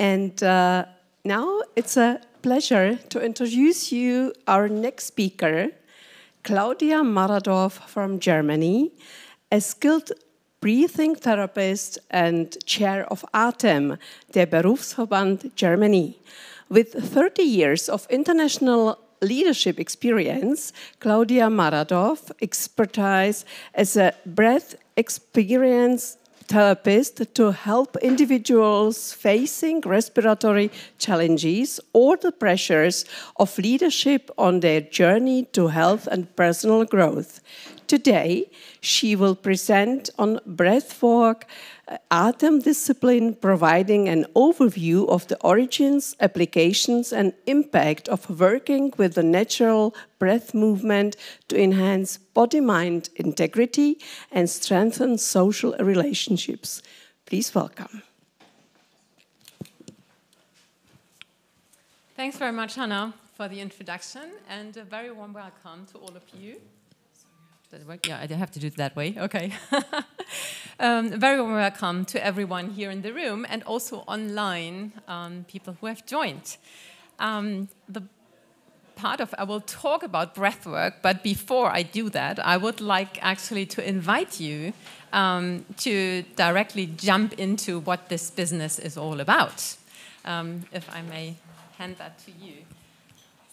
And now it's a pleasure to introduce you our next speaker, Claudia Maradof from Germany, a skilled breathing therapist and chair of ATEM, der Berufsverband Germany. With 30 years of international leadership experience, Claudia Maradof expertise as a breath experience therapist to help individuals facing respiratory challenges or the pressures of leadership on their journey to health and personal growth. Today, she will present on Breathwork, ATEM discipline, providing an overview of the origins, applications, and impact of working with the natural breath movement to enhance body-mind integrity and strengthen social relationships. Please welcome. Thanks very much, Hannah, for the introduction, and a very warm welcome to all of you. Does it work? Yeah, I have to do it that way. Okay. Very warm welcome to everyone here in the room and also online, people who have joined. The part of I will talk about breathwork, but before I do that, I would like actually to invite you to directly jump into what this business is all about. If I may hand that to you.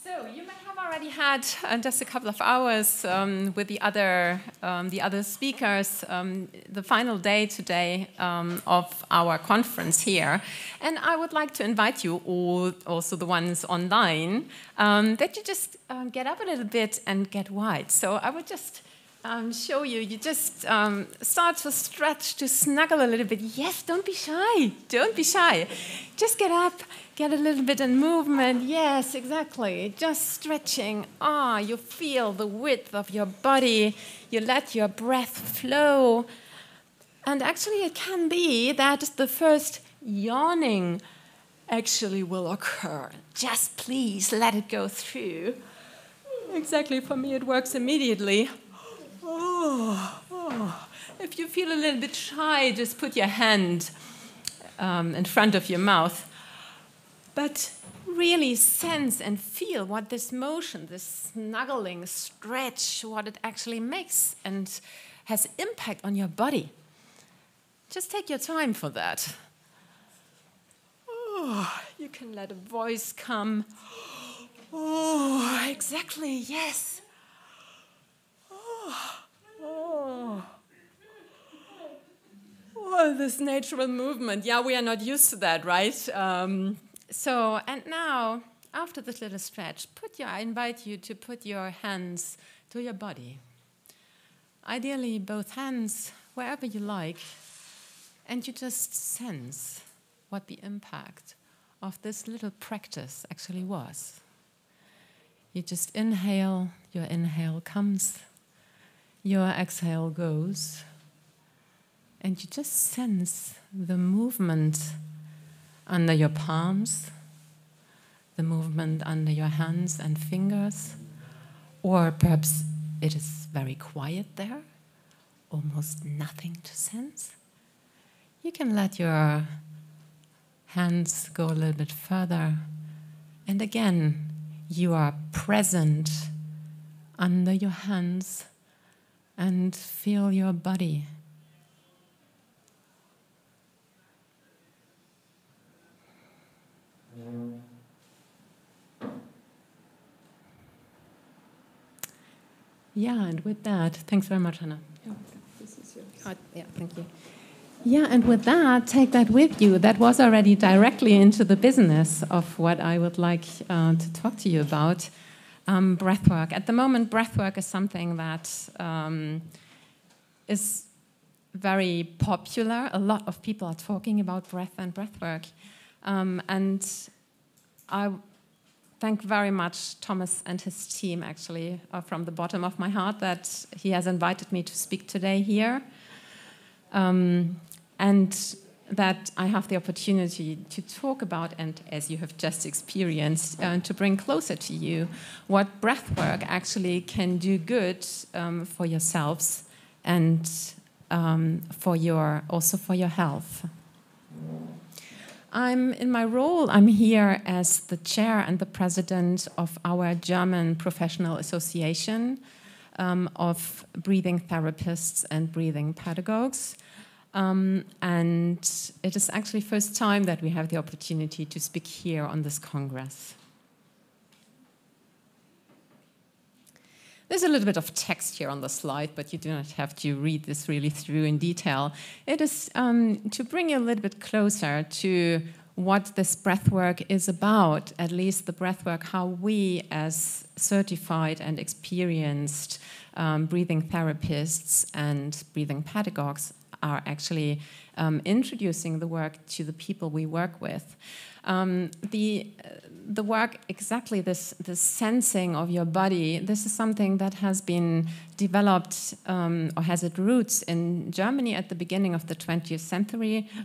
So you may have already had just a couple of hours with the other speakers, the final day today of our conference here. And I would like to invite you, all, also the ones online, that you just get up a little bit and get wide. So I would just show you, you just start to stretch, to snuggle a little bit. Yes, don't be shy, don't be shy. Just get up, get a little bit in movement. Yes, exactly, just stretching. You feel the width of your body. You let your breath flow. And actually it can be that the first yawning actually will occur. Just please let it go through. Exactly, for me it works immediately. If you feel a little bit shy, just put your hand in front of your mouth. But really sense and feel what this motion, this snuggling, stretch, what it actually makes and has impact on your body. Just take your time for that. You can let a voice come. Exactly, yes. This natural movement. Yeah, we are not used to that, right? And now, after this little stretch, I invite you to put your hands to your body. Ideally, both hands, wherever you like, and you just sense what the impact of this little practice actually was. You just inhale, your inhale comes, your exhale goes, and you just sense the movement under your palms, the movement under your hands and fingers, or perhaps it is very quiet there, almost nothing to sense. You can let your hands go a little bit further, and again, you are present under your hands and feel your body. Yeah, and with that, thanks very much, Hannah. This is yours. Yeah, thank you. Yeah, and with that, take that with you. That was already directly into the business of what I would like to talk to you about, breathwork. At the moment, breathwork is something that is very popular. A lot of people are talking about breath and breathwork. And I thank very much Thomas and his team, actually, from the bottom of my heart, that he has invited me to speak today here. And that I have the opportunity to talk about, and as you have just experienced, to bring closer to you what breathwork actually can do good for yourselves and also for your health. In my role, I'm here as the chair and the president of our German professional association of breathing therapists and breathing pedagogues. And it is actually first time that we have the opportunity to speak here on this Congress. There's a little bit of text here on the slide, but you do not have to read this really through in detail. It is to bring you a little bit closer to what this breathwork is about, at least the breathwork, how we as certified and experienced breathing therapists and breathing pedagogues are actually introducing the work to the people we work with. The work, exactly this sensing of your body, this is something that has been developed or has its roots in Germany at the beginning of the 20th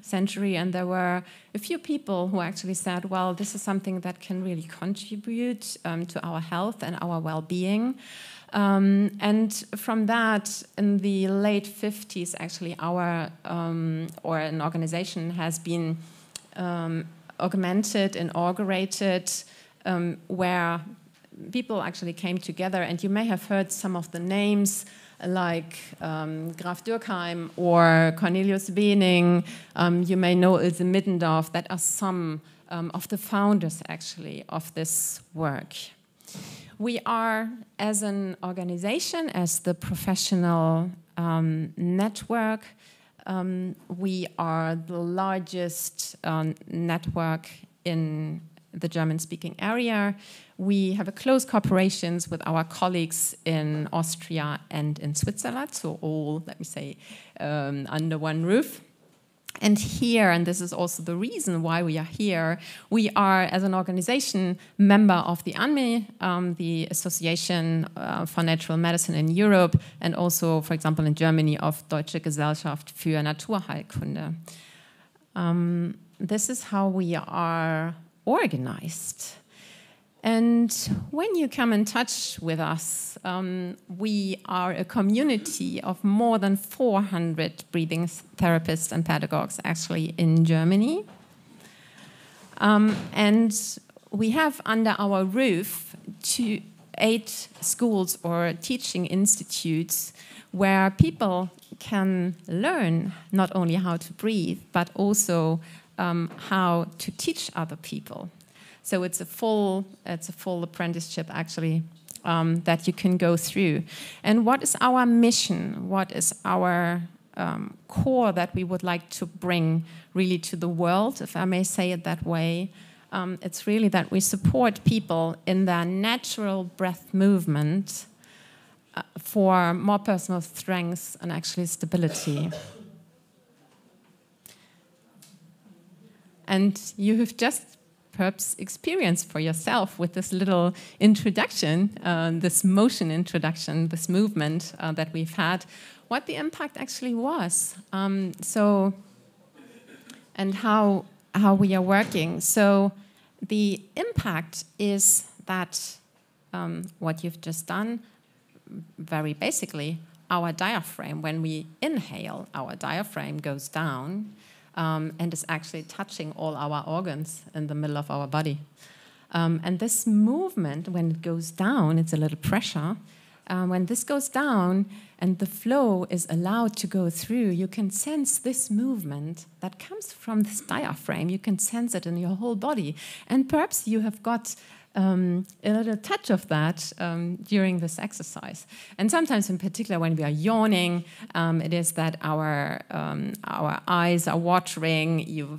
century, and there were a few people who actually said, well, this is something that can really contribute to our health and our well-being. And from that, in the late 50s, actually, our or an organization has been augmented, inaugurated, where people actually came together, and you may have heard some of the names like Graf Dürkheim or Cornelius Wening. You may know Ilse Middendorf. That are some of the founders, actually, of this work. We are, as an organization, as the professional network, we are the largest network in the German-speaking area. We have a close cooperation with our colleagues in Austria and in Switzerland, so all, let me say, under one roof. And here, and this is also the reason why we are here, we are, as an organization, member of the ANME, the Association for Natural Medicine in Europe, and also, for example, in Germany, of Deutsche Gesellschaft für Naturheilkunde. This is how we are organized. And when you come in touch with us, we are a community of more than 400 breathing therapists and pedagogues actually in Germany. And we have under our roof 8 schools or teaching institutes where people can learn not only how to breathe, but also how to teach other people. So it's a full apprenticeship, actually, that you can go through. And what is our mission? What is our core that we would like to bring really to the world, if I may say it that way? It's really that we support people in their natural breath movement for more personal strength and actually stability. And you have just perhaps experience for yourself with this little introduction, this motion introduction, this movement that we've had, what the impact actually was. And how we are working. So the impact is that what you've just done, very basically, our diaphragm, when we inhale, our diaphragm goes down, and is actually touching all our organs in the middle of our body. And this movement, when it goes down, it's a little pressure. When this goes down and the flow is allowed to go through, you can sense this movement that comes from this diaphragm. You can sense it in your whole body. And perhaps you have got a little touch of that during this exercise. And sometimes, in particular, when we are yawning, it is that our eyes are watering. You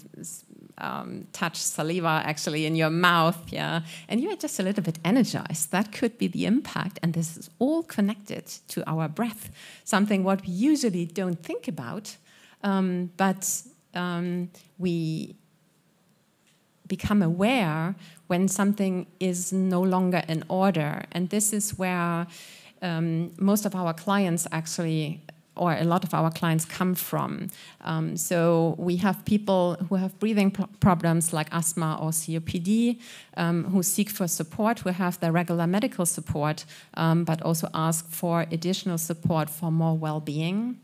touch saliva actually in your mouth, yeah, and you are just a little bit energized. That could be the impact, and this is all connected to our breath. Something what we usually don't think about, but we become aware when something is no longer in order. And this is where most of our clients actually, or a lot of our clients come from. So we have people who have breathing problems like asthma or COPD, who seek for support, who have their regular medical support, but also ask for additional support for more well-being.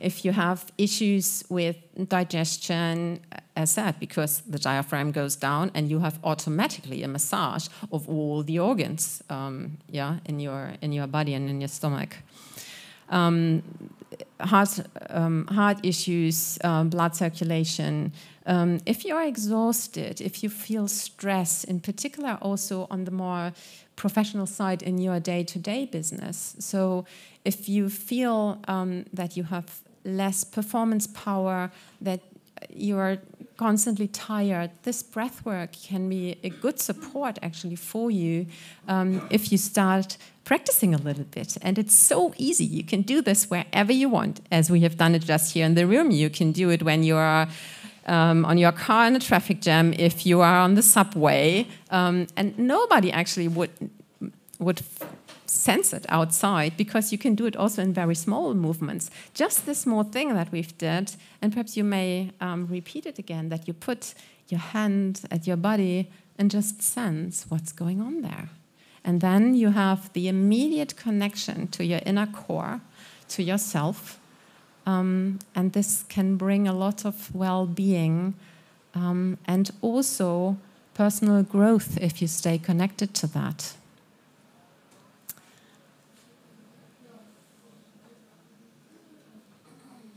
If you have issues with digestion, as said, because the diaphragm goes down and you have automatically a massage of all the organs, in your body and in your stomach. Heart issues, blood circulation. If you are exhausted, if you feel stress, in particular also on the more professional side in your day-to-day business. So if you feel that you have less performance power, that you are constantly tired, this breath work can be a good support actually for you if you start practicing a little bit. And it's so easy. You can do this wherever you want, as we have done it just here in the room. You can do it when you are on your car in a traffic jam, if you are on the subway, and nobody actually would sense it outside, because you can do it also in very small movements. Just this small thing that we've did, and perhaps you may repeat it again, that you put your hand at your body and just sense what's going on there. And then you have the immediate connection to your inner core, to yourself, and this can bring a lot of well-being and also personal growth if you stay connected to that.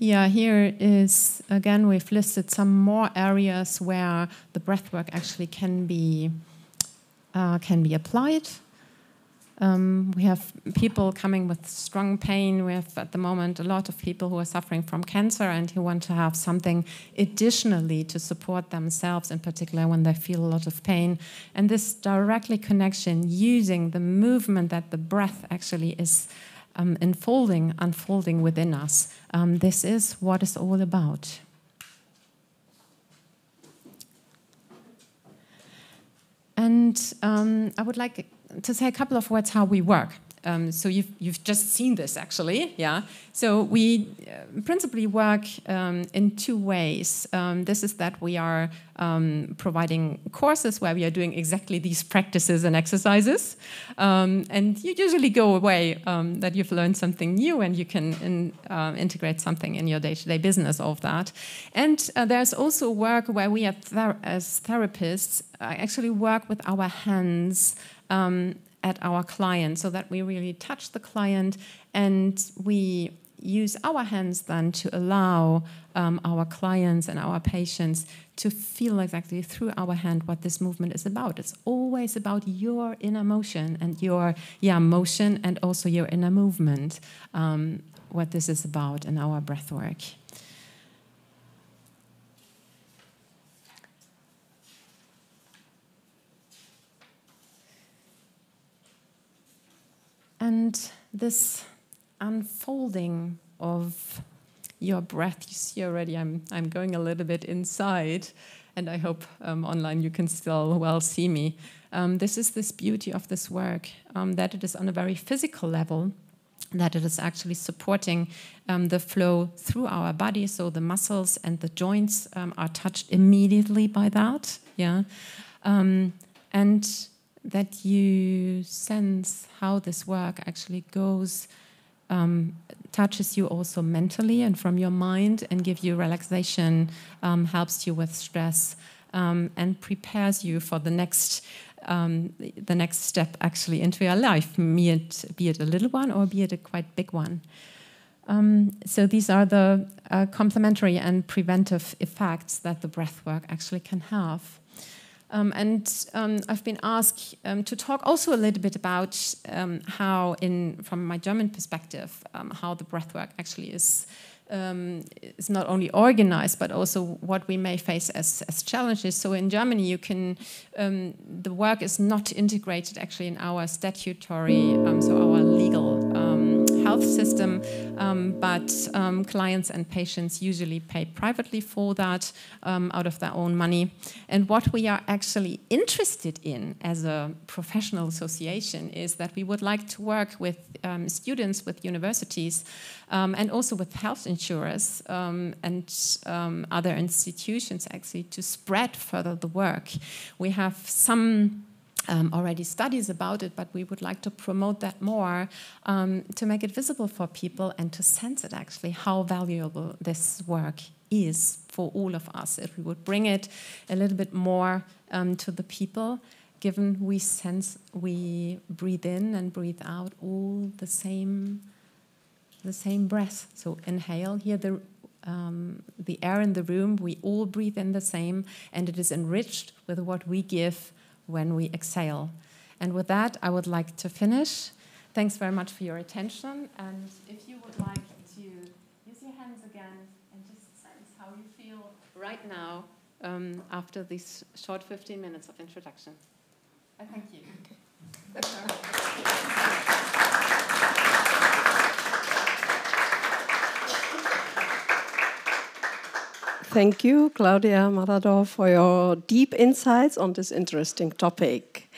Yeah, here is, again, we've listed some more areas where the breathwork actually can be applied. We have people coming with strong pain. We have, at the moment, a lot of people who are suffering from cancer and who want to have something additionally to support themselves, in particular when they feel a lot of pain. And this directly connection, using the movement that the breath actually is unfolding within us. This is what it's all about. And I would like to say a couple of words how we work. So you've just seen this, actually, yeah. So we principally work in two ways. This is that we are providing courses where we are doing exactly these practices and exercises. And you usually go away that you've learned something new and you can integrate something in your day-to-day business of that. And there's also work where we as therapists actually work with our hands at our client, so that we really touch the client and we use our hands then to allow our clients and our patients to feel exactly through our hand what this movement is about. It's always about your inner motion and your motion and also your inner movement, what this is about in our breath work. And this unfolding of your breath, you see already I'm going a little bit inside, and I hope online you can still well see me. This is this beauty of this work, that it is on a very physical level, that it is actually supporting the flow through our body, so the muscles and the joints are touched immediately by that, and that you sense how this work actually goes, touches you also mentally and from your mind, and give you relaxation, helps you with stress, and prepares you for the next step actually into your life, be it a little one or be it a quite big one. So these are the complementary and preventive effects that the breath work actually can have. I've been asked to talk also a little bit about how, from my German perspective, how the breathwork actually is not only organized, but also what we may face as challenges. So in Germany, the work is not integrated actually in our statutory, so our legal health system, but clients and patients usually pay privately for that out of their own money. And what we are actually interested in as a professional association is that we would like to work with students, with universities, and also with health insurers and other institutions actually to spread further the work. We have some already studies about it, but we would like to promote that more to make it visible for people and to sense it actually how valuable this work is for all of us, if we would bring it a little bit more to the people, given we sense we breathe in and breathe out all the same breath. So inhale, here the air in the room, we all breathe in the same, and it is enriched with what we give when we exhale. And with that, I would like to finish. Thanks very much for your attention, and if you would like to use your hands again and just sense how you feel right now after these short 15 minutes of introduction. I thank you. Thank you, Claudia Maradof, for your deep insights on this interesting topic.